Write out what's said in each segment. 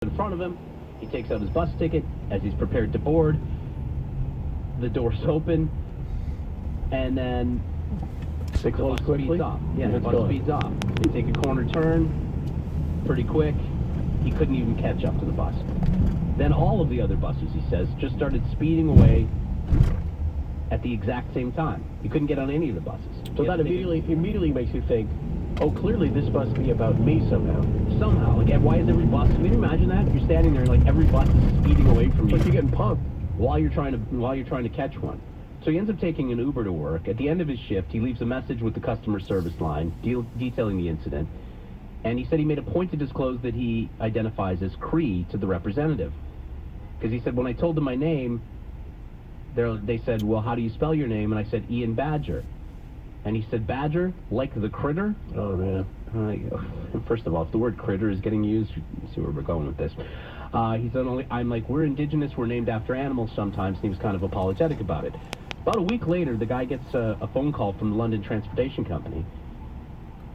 in front of him. He takes out his bus ticket as he's prepared to board. The doors open, and then they close the bus quickly. Speeds off. Yeah, the bus speeds off. They take a corner turn pretty quick. He couldn't even catch up to the bus. Then all of the other buses, he says, just started speeding away at the exact same time. He couldn't get on any of the buses. So that immediately makes you think, oh, clearly this must be about me somehow. Somehow. Like, why is every bus... Can you imagine that? You're standing there and, like, every bus is speeding away from you. Like you're getting pumped. While you're trying to catch one. So he ends up taking an Uber to work. At the end of his shift, he leaves a message with the customer service line detailing the incident. And he said he made a point to disclose that he identifies as Cree to the representative. Because he said, when I told them my name, they said, well, how do you spell your name? And I said, Ian Badger. And he said, Badger, like the critter? Oh, man. First of all, if the word critter is getting used, you see where we're going with this. He said, I'm like, we're indigenous, we're named after animals sometimes, and he was kind of apologetic about it. About a week later, the guy gets a phone call from the London Transportation Company.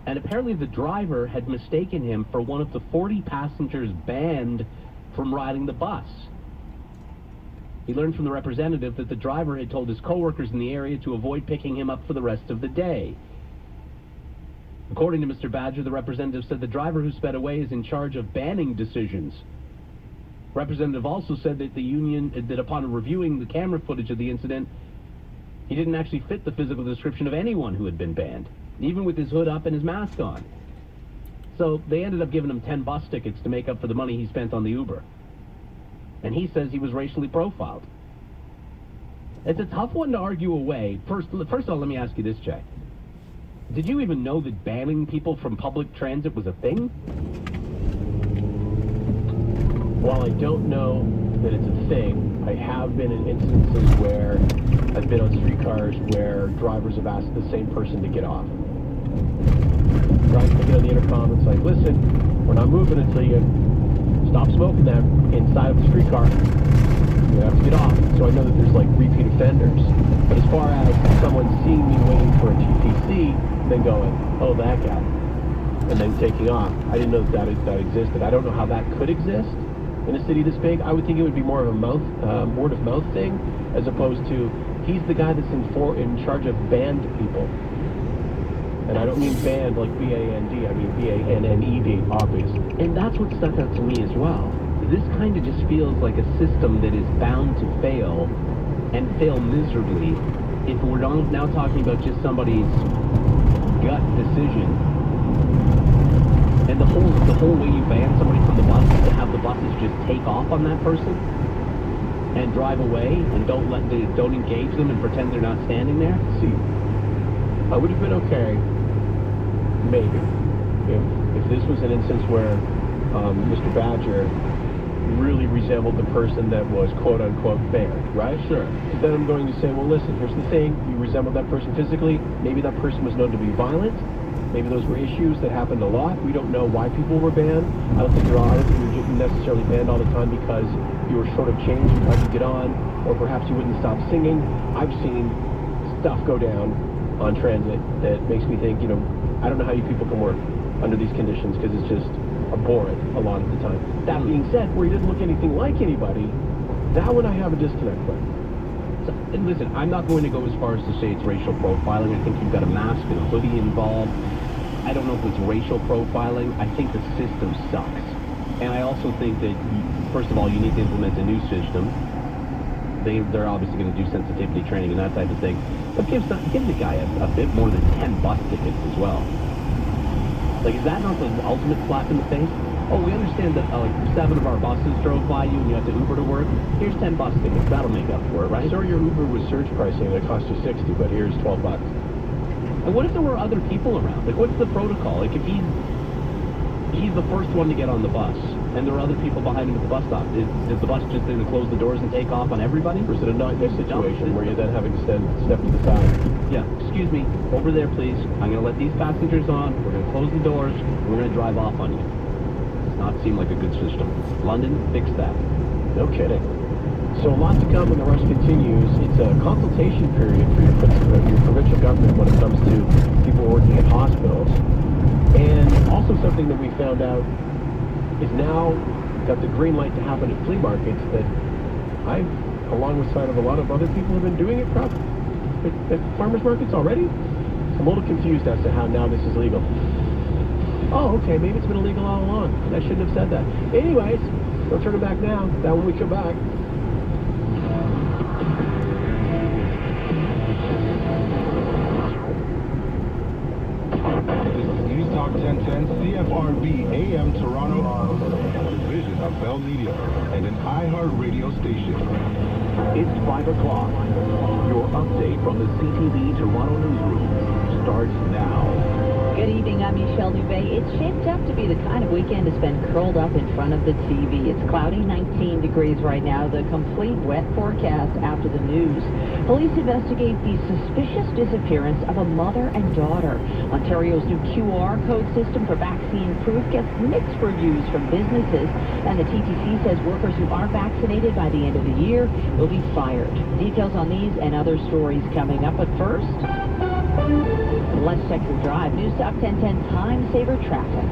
And apparently the driver had mistaken him for one of the 40 passengers banned from riding the bus. He learned from the representative that the driver had told his coworkers in the area to avoid picking him up for the rest of the day. According to Mr. Badger, the representative said the driver who sped away is in charge of banning decisions. Representative also said that upon reviewing the camera footage of the incident, he didn't actually fit the physical description of anyone who had been banned, even with his hood up and his mask on. So they ended up giving him 10 bus tickets to make up for the money he spent on the Uber. And he says he was racially profiled. It's a tough one to argue away. First of all, let me ask you this, Jay. Did you even know that banning people from public transit was a thing? While I don't know that it's a thing, I have been in instances where I've been on streetcars where drivers have asked the same person to get off. Right? They get on the intercom and it's like, listen, we're not moving until you stop smoking that inside of the streetcar. You have to get off. So I know that there's like repeat offenders. But as far as someone seeing me waiting for a TTC, then going, oh, that guy, and then taking off, I didn't know that existed. I don't know how that could exist in a city this big. I would think it would be more of a word of mouth thing, as opposed to he's the guy that's in charge of banned people. And I don't mean banned like B-A-N-D, I mean B-A-N-N-E-D, obviously. And that's what stuck out to me as well. This kind of just feels like a system that is bound to fail, and fail miserably, if we're now talking about just somebody's gut decision. And the whole way you ban somebody from the bus is to have the buses just take off on that person and drive away and don't engage them and pretend they're not standing there. See, I would have been okay, maybe, if this was an instance where Mr. Badger really resembled the person that was quote-unquote banned, right? Sure. Because then I'm going to say, well, listen, here's the thing, you resembled that person physically, maybe that person was known to be violent, maybe those were issues that happened a lot, we don't know why people were banned, I don't think you're necessarily banned all the time because you were short of change and tried to get on, or perhaps you wouldn't stop singing. I've seen stuff go down on transit that makes me think, I don't know how you people can work under these conditions because it's just abhorrent a lot of the time. That being said, where he didn't look anything like anybody, that one I have a disconnect with. So, and listen, I'm not going to go as far as to say it's racial profiling. I think you've got a mask and a hoodie involved. I don't know if it's racial profiling. I think the system sucks. And I also think that, first of all, you need to implement a new system. They're obviously going to do sensitivity training and that type of thing. But give the guy a bit more than 10 bus tickets as well. Like, is that not the ultimate slap in the face? Oh, we understand that 7 of our buses drove by you and you had to Uber to work. Here's 10 bus tickets. That'll make up for it, right? Sure, your Uber was surge pricing and it cost you $60, but here's $12. And what if there were other people around? Like, what's the protocol? Like, if he's the first one to get on the bus, and there are other people behind him at the bus stop, is the bus just going to close the doors and take off on everybody? Or is it a nightmare situation where you're then having to step to the side? Yeah, excuse me, over there, please. I'm going to let these passengers on. We're going to close the doors. We're going to drive off on you. Does not seem like a good system. London, fix that. No kidding. So a lot to come when the rush continues. It's a consultation period for your provincial government when it comes to people working at hospitals. And also something that we found out is now got the green light to happen at flea markets, that I've, along with side of a lot of other people, have been doing it at farmers markets already. So I'm a little confused as to how now this is legal. Oh, okay, maybe it's been illegal all along. I shouldn't have said that. Anyways, don't turn it back now. That when we come back. News Talk 1010 CFRB AM Toronto, division of Bell Media, and an iHeart radio station. It's 5 o'clock. Your update from the CTV Toronto newsroom starts now. Good evening, I'm Michelle Dubé. It's shaped up to be the kind of weekend to spend curled up in front of the TV. It's cloudy, 19 degrees right now, the complete wet forecast after the news. Police investigate the suspicious disappearance of a mother and daughter. Ontario's new QR code system for vaccine proof gets mixed reviews from businesses, and the TTC says workers who aren't vaccinated by the end of the year will be fired. Details on these and other stories coming up, but first, let's check your drive. News Talk 1010 Time Saver Traffic.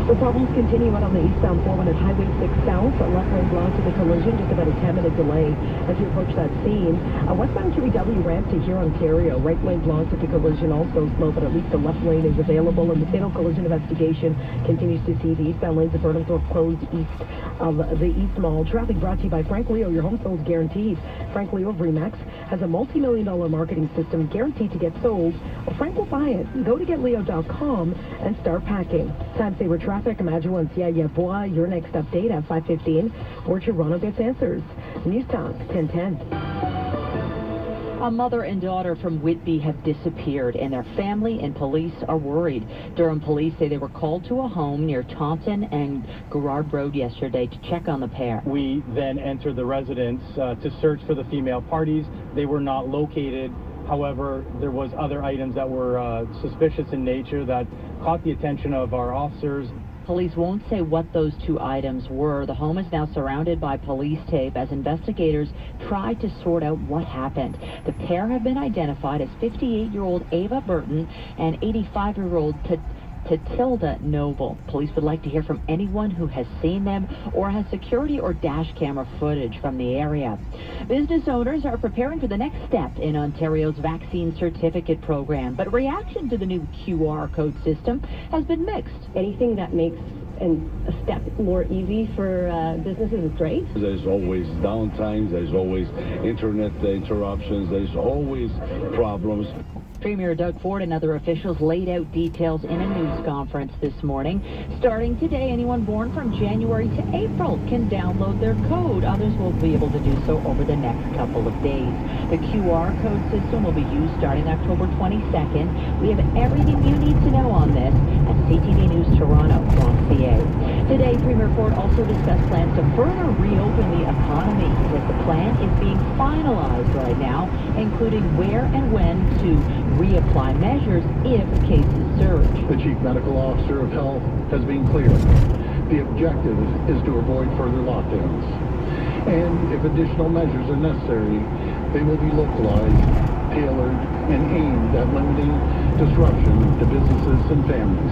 The problems continue out on the eastbound 400 Highway 6 South. Left lane blocked to the collision, just about a 10-minute delay as you approach that scene. A westbound QEW ramp to here, Ontario. Right lane blocked at the collision, also slow, but at least the left lane is available. And the fatal collision investigation continues to see the eastbound lanes of Burnhamthorpe closed east of the East Mall. Traffic brought to you by Frank Leo. Your home sold guaranteed. Frank Leo of Remax has a multi-million-dollar marketing system guaranteed to get sold. Well, Frank will buy it. Go to getleo.com and start packing. Time saver traffic. Imagine and Sia Bois. Your next update at 5:15, where Toronto gets answers. News Talk 1010. A mother and daughter from Whitby have disappeared, and their family and police are worried. Durham police say they were called to a home near Taunton and Garrard Road yesterday to check on the pair. We then entered the residence to search for the female parties. They were not located. However, there was other items that were suspicious in nature that caught the attention of our officers. Police won't say what those two items were. The home is now surrounded by police tape as investigators try to sort out what happened. The pair have been identified as 58-year-old Ava Burton and 85-year-old Tatilda Noble. Police would like to hear from anyone who has seen them or has security or dash camera footage from the area. Business owners are preparing for the next step in Ontario's vaccine certificate program, but reaction to the new QR code system has been mixed. Anything that makes a step more easy for businesses is great. There's always downtimes, there's always internet interruptions, there's always problems. Premier Doug Ford and other officials laid out details in a news conference this morning. Starting today, anyone born from January to April can download their code. Others will be able to do so over the next couple of days. The QR code system will be used starting October 22nd. We have everything you need to know on this at ctvnewstoronto.ca. Today, Premier Ford also discussed plans to further reopen the economy. He says the plan is being finalized right now, including where and when to reapply measures if cases surge. The Chief Medical Officer of Health has been clear. The objective is to avoid further lockdowns. And if additional measures are necessary, they will be localized, tailored, and aimed at limiting disruption to businesses and families.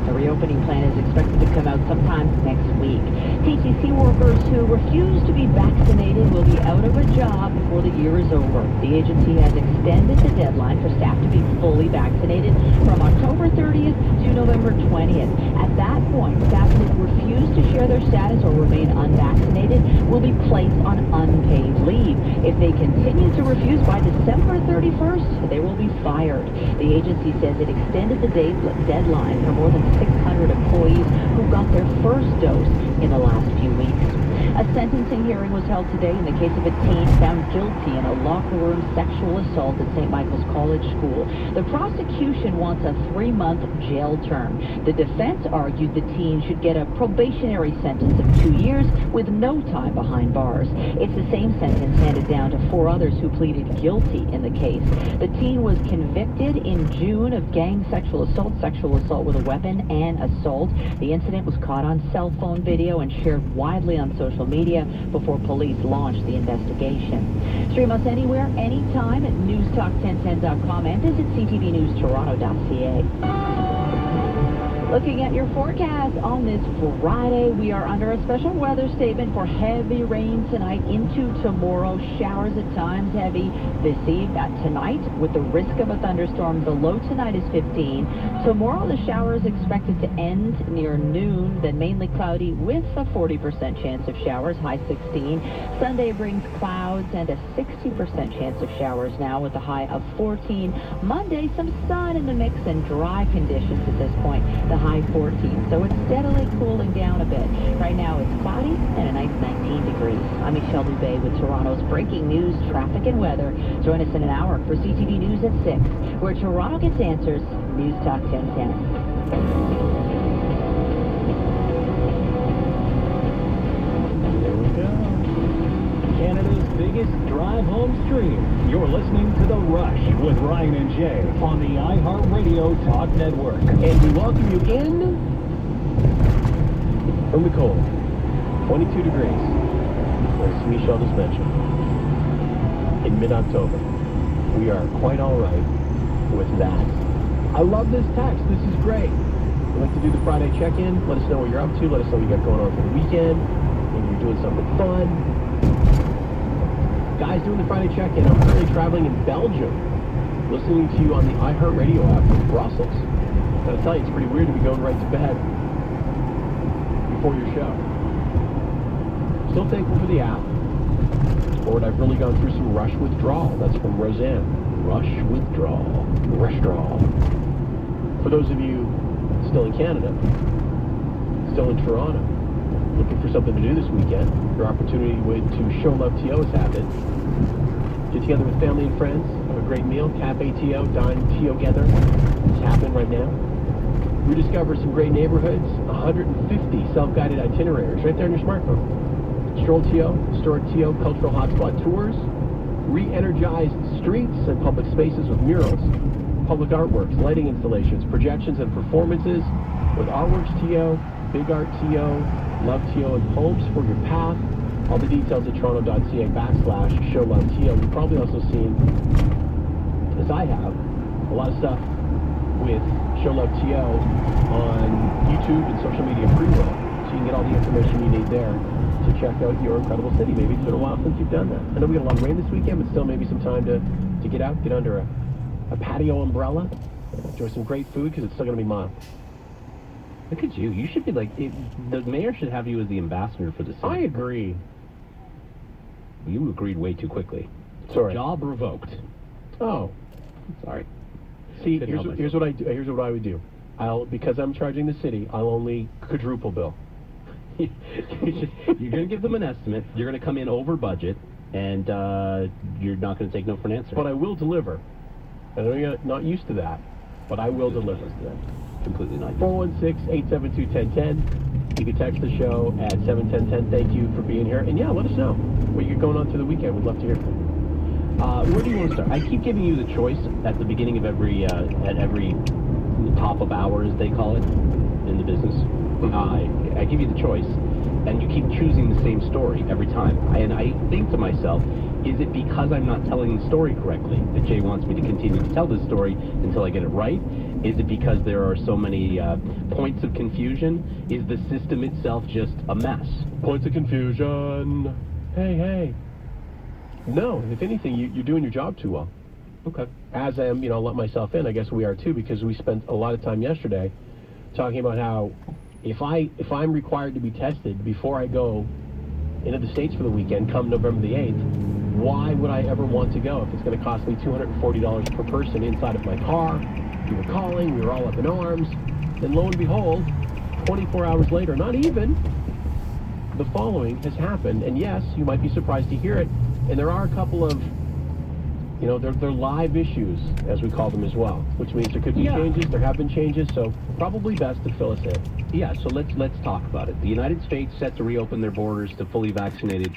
The reopening plan is expected to come out sometime next week. TTC workers who refuse to be vaccinated will be out of a job before the year is over. The agency has extended the deadline for staff to be fully vaccinated from October 30th to November 20th. At that point, staff who refuse to share their status or remain unvaccinated will be placed on unpaid leave. If they continue to refuse by December 31st, they will be fired. The agency says it extended the deadline for more than 600 employees who got their first dose in the last few weeks. A sentencing hearing was held today in the case of a teen found guilty in a locker room sexual assault at St. Michael's College School. The prosecution wants a 3-month jail term. The defense argued the teen should get a probationary sentence of 2 years with no time behind bars. It's the same sentence handed down to 4 others who pleaded guilty in the case. The teen was convicted in June of gang sexual assault with a weapon, and assault. The incident was caught on cell phone video and shared widely on social media before police launched the investigation. Stream us anywhere, anytime at newstalk1010.com and visit ctvnewstoronto.ca. Looking at your forecast on this Friday, we are under a special weather statement for heavy rain tonight into tomorrow. Showers at times heavy tonight with the risk of a thunderstorm. The low tonight is 15. Tomorrow the shower is expected to end near noon, then mainly cloudy with a 40% chance of showers, high 16. Sunday brings clouds and a 60% chance of showers now with a high of 14. Monday, some sun in the mix and dry conditions at this point. The high 14, so it's steadily cooling down a bit. Right now it's cloudy and a nice 19 degrees. I'm Michelle Dubé with Toronto's breaking news, traffic, and weather. Join us in an hour for CTV News at 6, where Toronto gets answers. News Talk 1010. There we go. Canada's biggest drive home stream. You're listening to The Rush with Ryan and Jay on the iHeartRadio Talk Network. And we welcome you in from the cold. 22 degrees, as Michelle just mentioned. In mid-October. We are quite all right with that. I love this text. This is great. We'd like to do the Friday check-in. Let us know what you're up to. Let us know what you got going on for the weekend. Maybe you're doing something fun. Guys doing the Friday check-in. I'm currently traveling in Belgium, listening to you on the iHeartRadio app from Brussels. Gotta tell you, it's pretty weird to be going right to bed before your show. Still thankful for the app. Lord, I've really gone through some rush withdrawal. That's from Roseanne. Rush withdrawal. Rush-drawal. For those of you still in Canada, still in Toronto, looking for something to do this weekend, your opportunity to show love TO has happened. Get together with family and friends, have a great meal, cafe TO, dine TO together. It's happening right now. Rediscover some great neighborhoods, 150 self-guided itineraries right there on your smartphone. Stroll TO, Historic TO, Cultural Hotspot Tours, re-energized streets and public spaces with murals, public artworks, lighting installations, projections and performances with Artworks TO, Big Art TO, Love TO, and Homes for your path. All the details at toronto.ca/Show Love TO. You've probably also seen, as I have, a lot of stuff with Show Love TO on YouTube and social media pre-roll. So you can get all the information you need there to check out your incredible city. Maybe it's been a while since you've done that. I know we got a lot of rain this weekend, but still maybe some time to get out, get under a patio umbrella, enjoy some great food because it's still going to be mild. Look at you. You should be like, the mayor should have you as the ambassador for the city. I agree. You agreed way too quickly. Sorry. Job revoked. Oh. Sorry. See, here's what I do. Here's what I would do. Because I'm charging the city, I'll only quadruple bill. You're going to give them an estimate. You're going to come in over budget, and you're not going to take no for an answer. But I will deliver. I know you're not used to that, but I will deliver. Completely not. 416-872-1010. You can text the show at 71010. Thank you for being here. And yeah, let us know what you're going on through the weekend. We'd love to hear from you. Where do you want to start? I keep giving you the choice at the beginning of every top of hour, as they call it in the business. I give you the choice, and you keep choosing the same story every time. And I think to myself, is it because I'm not telling the story correctly that Jay wants me to continue to tell this story until I get it right? Is it because there are so many points of confusion? Is the system itself just a mess? Points of confusion. Hey. No, if anything, you're doing your job too well. Okay. As I am, let myself in. I guess we are too, because we spent a lot of time yesterday talking about how if I'm required to be tested before I go into the States for the weekend, come November the 8th, why would I ever want to go if it's going to cost me $240 per person inside of my car? You were calling, we were all up in arms, and lo and behold, 24 hours later, not even, the following has happened. And yes, you might be surprised to hear it, and there are a couple of, they're live issues, as we call them as well, which means there could be changes, there have been changes, so probably best to fill us in. Yeah, so let's talk about it. The United States set to reopen their borders to fully vaccinated